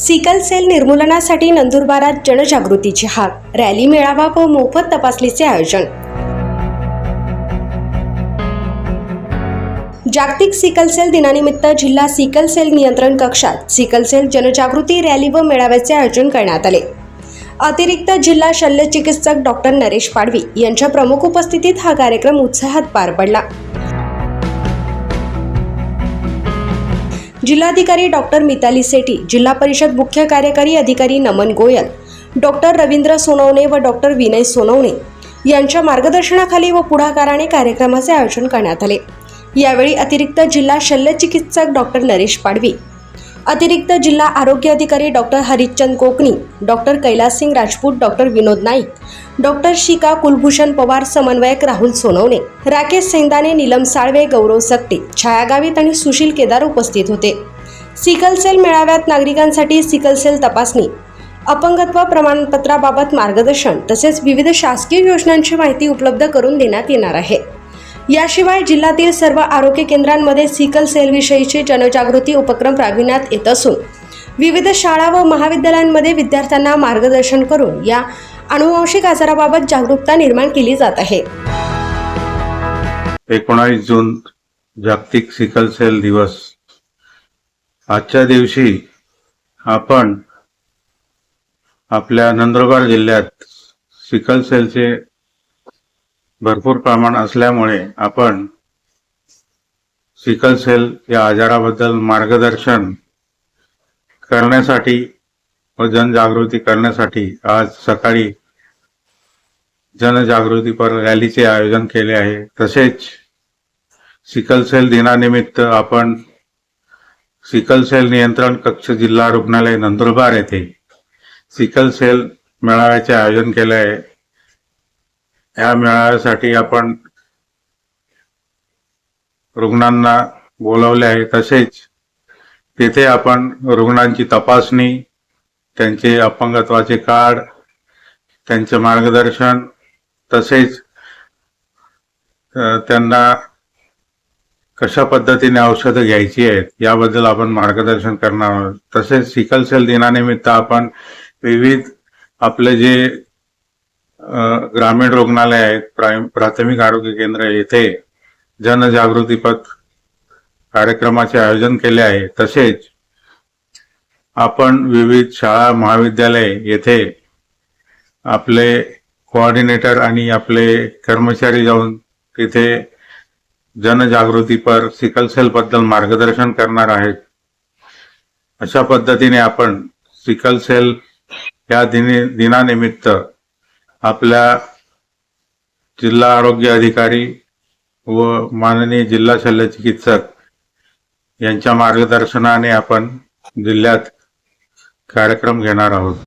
Sickle sale निर्मूलनासाठी नंदुरबारात जनजागृतीची हाक, रॅली, मेळावा व मोफत तपासणीचे आयोजन। जागतिक सिकल सेल दिनानिमित्त जिल्हा सिकल सेल नियंत्रण कक्षात सिकल सेल जनजागृती रॅली व मेळाव्याचे आयोजन करण्यात आले। अतिरिक्त जिल्हा शल्य चिकित्सक डॉक्टर नरेश पाडवी यांच्या प्रमुख उपस्थितीत हा कार्यक्रम उत्साहात पार पडला। जिल्हाधिकारी डॉक्टर मिताली सेठी, जिल्हा परिषद मुख्य कार्यकारी अधिकारी नमन गोयल, डॉक्टर रवींद्र सोनवणे व डॉक्टर विनय सोनवणे यांच्या मार्गदर्शनाखाली व पुढाकाराने कार्यक्रमाचे आयोजन करण्यात आले। यावेळी अतिरिक्त जिल्हा शल्य चिकित्सक डॉक्टर नरेश पाडवी, अतिरिक्त जिल्हा आरोग्य अधिकारी doctor Harichand Kokani, doctor Kailassingh Rajput, doctor Vinod Naik, doctor Shikha Kulbhushan Pawar, समन्वयक राहुल सोनवणे, राकेश सेंदाने, नीलम साळवे, गौरव सकटे, छाया गावित आणि सुशील केदार उपस्थित होते। सिकल सेल मेळाव्यात नागरिकांसाठी सिकल सेल तपासणी, अपंगत्व प्रमाणपत्राबाबत मार्गदर्शन तसेच विविध शासकीय योजनांची माहिती उपलब्ध करून देण्यात येणार आहे। याशिवाय जिल्ह्यातील सर्व आरोग्य केंद्रांमध्ये सिकल सेल विषयीचे जनजागृती उपक्रम राबविण्यात येत असून विविध शाळा व महाविद्यालयांमध्ये विद्यार्थ्यांना मार्गदर्शन करून या अनुवांशिक आजाराबाबत जागरूकता निर्माण केली जात आहे। 19 जून जागतिक सिकल सेल दिवस। आजच्या दिवशी आपण आपल्या नंदुरबार जिल्ह्यात सिकल सेलचे भरपूर प्रमाण असल्यामुळे आपण सिकल सेल या आजाराबद्दल मार्गदर्शन करण्यासाठी व जनजागृती करण्यासाठी आज सकाळी जनजागृतीपर रॅलीचे आयोजन केले आहे। तसेच सिकल सेल दिनानिमित्त आपण सिकल सेल नियंत्रण कक्ष जिल्हा रुग्णालय नंदुरबार येथे सिकल सेल मेळाव्याचे आयोजन केले आहे। या मेळाव्यासाठी आपण रुग्णांना बोलवले आहे। तसेच तेथे आपण रुग्णांची तपासणी, त्यांचे अपंगत्वाचे कार्ड, त्यांचे मार्गदर्शन तसेच त्यांना कशा पद्धतीने औषधं घ्यायची आहेत याबद्दल आपण मार्गदर्शन करणार आहोत। तसेच सिकल सेल दिनानिमित्त आपण विविध आपले जे ग्रामीण रुग्णालय आहेत, प्राथमिक आरोग्य केंद्र येथे जनजागृतीपर कार्यक्रमाचे आयोजन केले आहे। तसेच आपण विविध शाळा महाविद्यालय येथे आपले कोऑर्डिनेटर आणि आपले कर्मचारी जाऊन तिथे जनजागृतीपर सिकल सेल बद्दल मार्गदर्शन करणार आहेत। अशा पद्धतीने आपण सिकल सेल या दिनानिमित्त आपल्या जिल्हा आरोग्य अधिकारी व माननीय जिल्हा शल्य चिकित्सक यांच्या मार्गदर्शनाने आपण जिल्ह्यात कार्यक्रम घेणार आहोत।